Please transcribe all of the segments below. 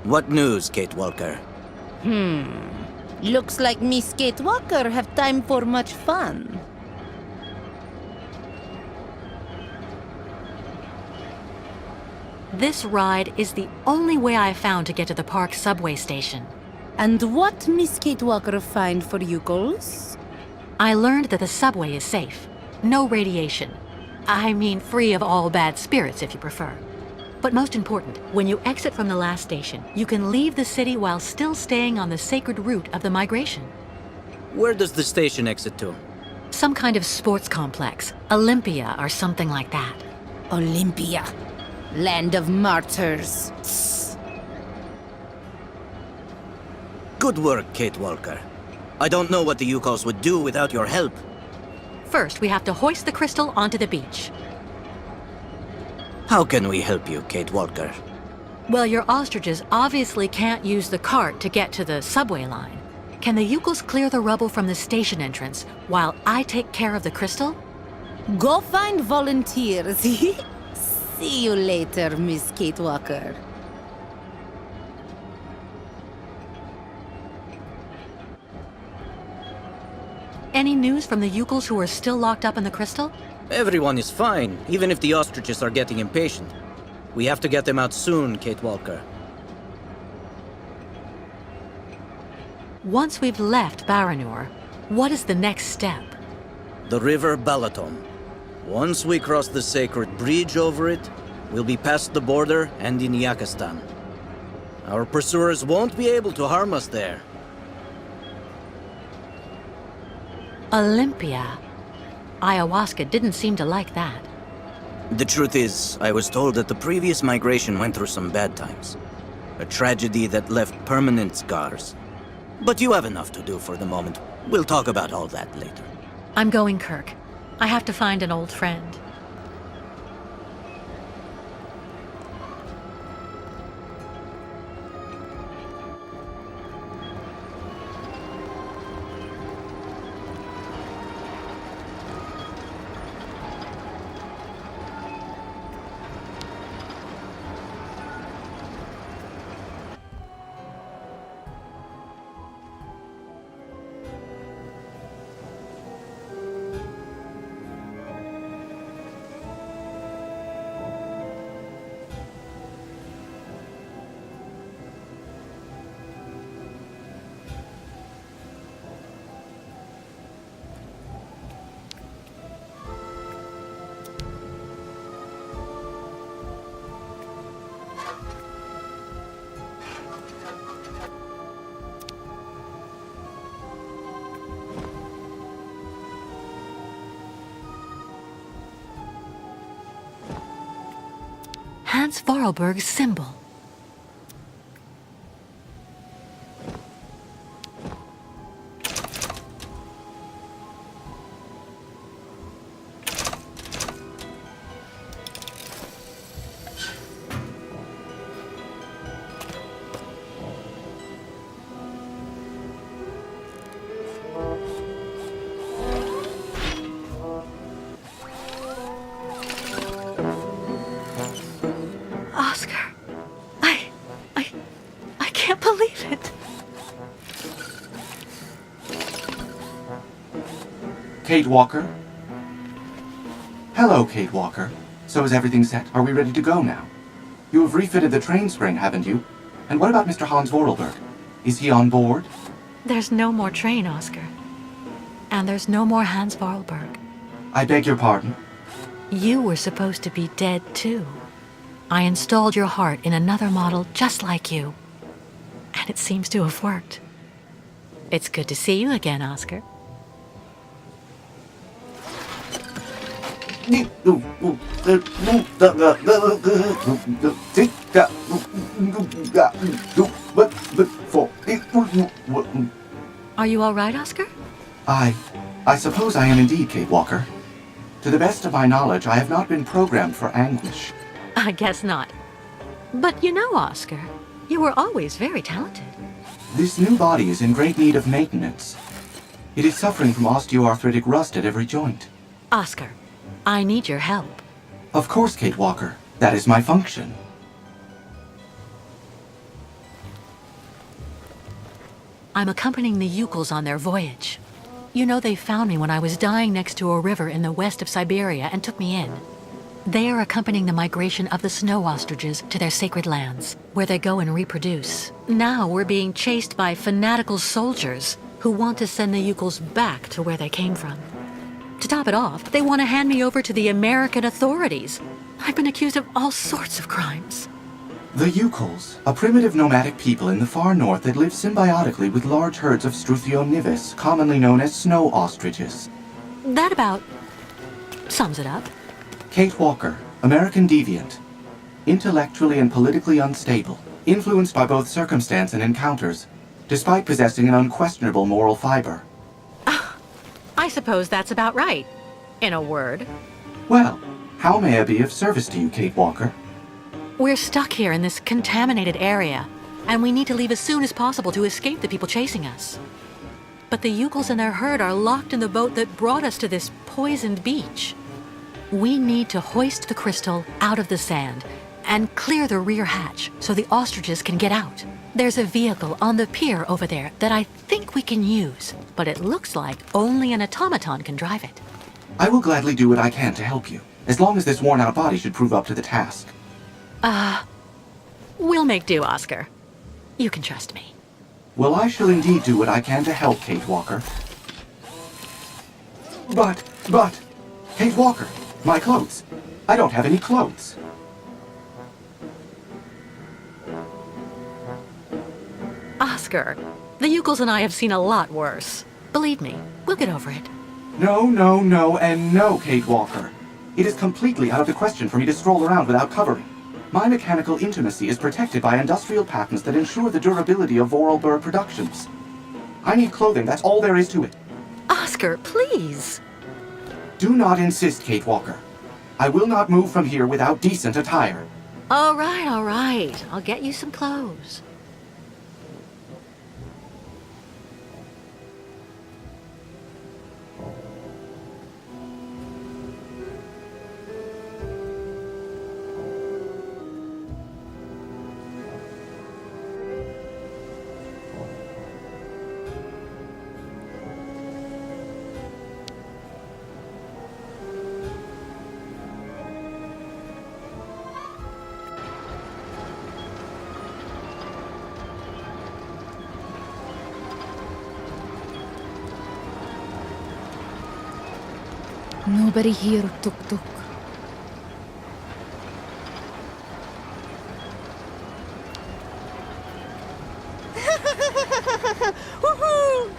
What news, Kate Walker? Looks like Miss Kate Walker have time for much fun. This ride is the only way I found to get to the park subway station. And what Miss Kate Walker find for Youkols? I learned that the subway is safe. No radiation. I mean, free of all bad spirits, if you prefer. But most important, when you exit from the last station, you can leave the city while still staying on the sacred route of the migration. Where does the station exit to? Some kind of sports complex, Olympia or something like that. Olympia. Land of martyrs. Good work, Kate Walker. I don't know what the Youkols would do without your help. First, we have to hoist the Krystal onto the beach. How can we help you, Kate Walker? Well, your ostriches obviously can't use the cart to get to the subway line. Can the Youkols clear the rubble from the station entrance while I take care of the Krystal? Go find volunteers. See you later, Miss Kate Walker. Any news from the Youkols who are still locked up in the Krystal? Everyone is fine, even if the ostriches are getting impatient. We have to get them out soon, Kate Walker. Once we've left Baranur, what is the next step? The river Balaton. Once we cross the sacred bridge over it, we'll be past the border and in Yakistan. Our pursuers won't be able to harm us there. Olympia. Ayahuasca didn't seem to like that. The truth is, I was told that the previous migration went through some bad times. A tragedy that left permanent scars. But you have enough to do for the moment. We'll talk about all that later. I'm going, Kirk. I have to find an old friend. Hans Vorarlberg's symbol. Oscar, I can't believe it. Kate Walker? Hello, Kate Walker. So is everything set? Are we ready to go now? You have refitted the train spring, haven't you? And what about Mr. Hans Vorarlberg? Is he on board? There's no more train, Oscar. And there's no more Hans Vorarlberg. I beg your pardon? You were supposed to be dead, too. I installed your heart in another model just like you. And it seems to have worked. It's good to see you again, Oscar. Are you all right, Oscar? I suppose I am indeed, Kate Walker. To the best of my knowledge, I have not been programmed for anguish. I guess not. But you know, Oscar, you were always very talented. This new body is in great need of maintenance. It is suffering from osteoarthritic rust at every joint. Oscar, I need your help. Of, Of course, Kate Walker. That is my function. I'm accompanying the Youkols on their voyage. You know, they found me when I was dying next to a river in the west of Syberia and took me in. They are accompanying the migration of the snow ostriches to their sacred lands, where they go and reproduce. Now we're being chased by fanatical soldiers who want to send the Youkols back to where they came from. To top it off, they want to hand me over to the American authorities. I've been accused of all sorts of crimes. The Youkols, a primitive nomadic people in the far north that live symbiotically with large herds of Struthio, commonly known as snow ostriches. That about sums it up. Kate Walker, American deviant. Intellectually and politically unstable, influenced by both circumstance and encounters, despite possessing an unquestionable moral fiber. I suppose that's about right, in a word. Well, how may I be of service to you, Kate Walker? We're stuck here in this contaminated area, and we need to leave as soon as possible to escape the people chasing us. But the Youkols and their herd are locked in the boat that brought us to this poisoned beach. We need to hoist the Krystal out of the sand and clear the rear hatch so the ostriches can get out. There's a vehicle on the pier over there that I think we can use, but it looks like only an automaton can drive it. I will gladly do what I can to help you, as long as this worn-out body should prove up to the task. We'll make do, Oscar. You can trust me. Well, I shall indeed do what I can to help, Kate Walker. But, Kate Walker, my clothes. I don't have any clothes. Oscar, the Youkols and I have seen a lot worse. Believe me, we'll get over it. No, and no, Kate Walker. It is completely out of the question for me to stroll around without covering. My mechanical intimacy is protected by industrial patents that ensure the durability of Vorarlberg productions. I need clothing, that's all there is to it. Oscar, please. Do not insist, Kate Walker. I will not move from here without decent attire. All right. I'll get you some clothes. Nobody here, Tuk-Tuk. Woohoo!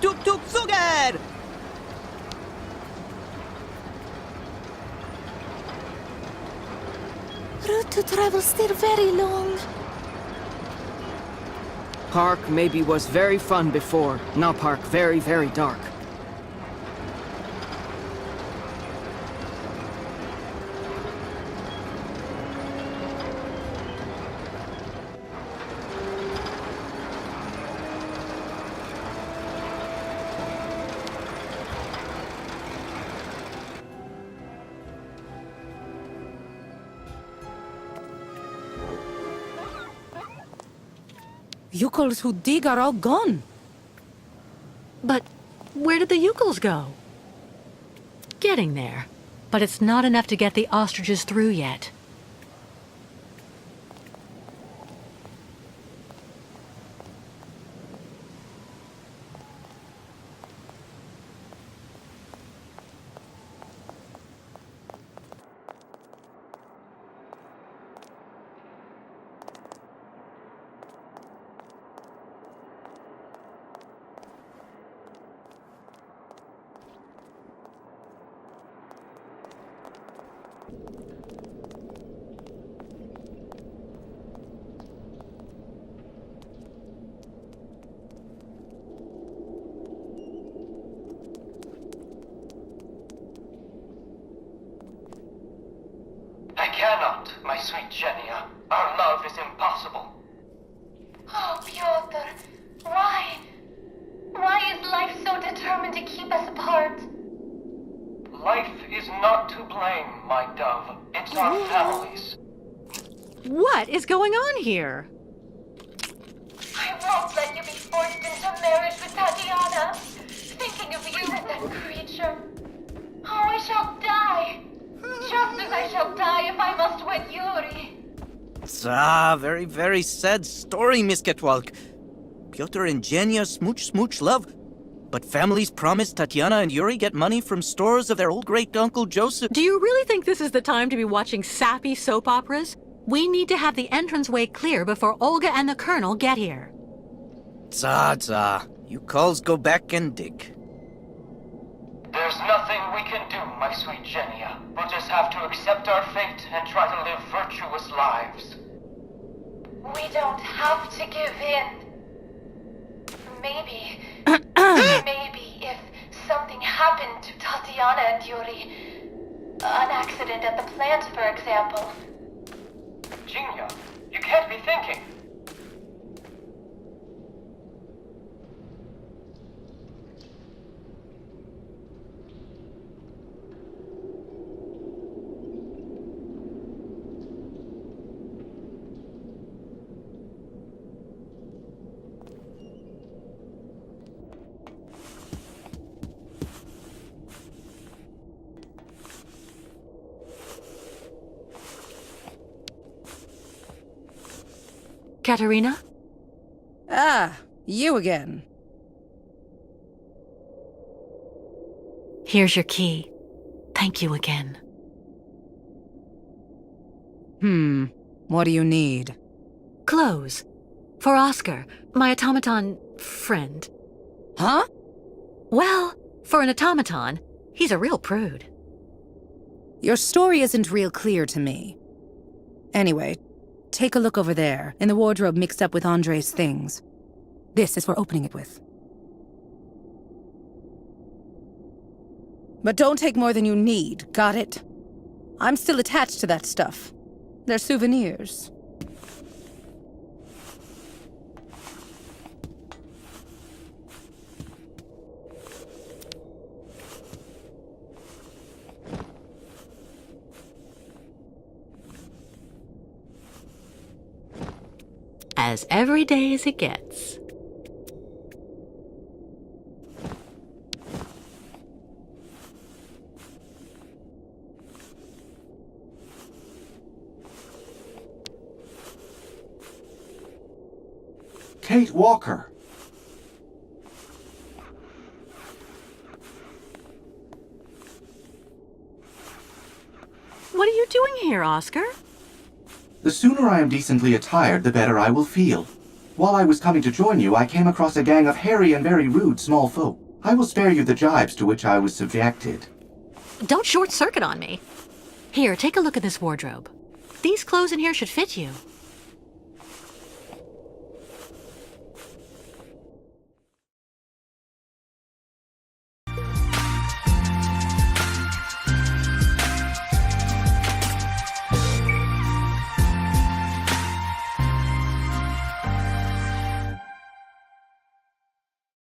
Tuk-Tuk sugar! Route to travel still very long. Park maybe was very fun before. Now park very, very dark. Youkols who dig are all gone. But where did the Youkols go? Getting there. But it's not enough to get the ostriches through yet. I cannot, my sweet Genia. Our love is impossible. Oh, Pyotr, why? Why is life so determined to keep us apart? Life is not to blame, my dove. It's our families. What is going on here? I won't let you forced into marriage with Tatiana. Thinking of you and that creature. Oh, I shall die. Just as I shall die if I must wed Yuri. Very, very sad story, Miss Ketwalk. Pyotr and Jenya smooch love. But families promised Tatiana and Yuri get money from stores of their old great-uncle Joseph. Do you really think this is the time to be watching sappy soap operas? We need to have the entranceway clear before Olga and the Colonel get here. Youkols go back and dig. There's nothing we can do, my sweet Genia. We'll just have to accept our fate and try to live virtuous lives. We don't have to give in. Maybe if something happened to Tatiana and Yuri, an accident at the plant, for example. Genia, you can't be thinking. Katerina? Ah, you again. Here's your key. Thank you again. What do you need? Clothes. For Oscar, my automaton friend. Huh? Well, for an automaton, he's a real prude. Your story isn't real clear to me. Anyway, take a look over there, in the wardrobe mixed up with Andre's things. This is for opening it with. But don't take more than you need, got it? I'm still attached to that stuff. They're souvenirs. As every day as it gets. Kate Walker! What are you doing here, Oscar? The sooner I am decently attired, the better I will feel. While I was coming to join you, I came across a gang of hairy and very rude small folk. I will spare you the jibes to which I was subjected. Don't short circuit on me. Here, take a look at this wardrobe. These clothes in here should fit you.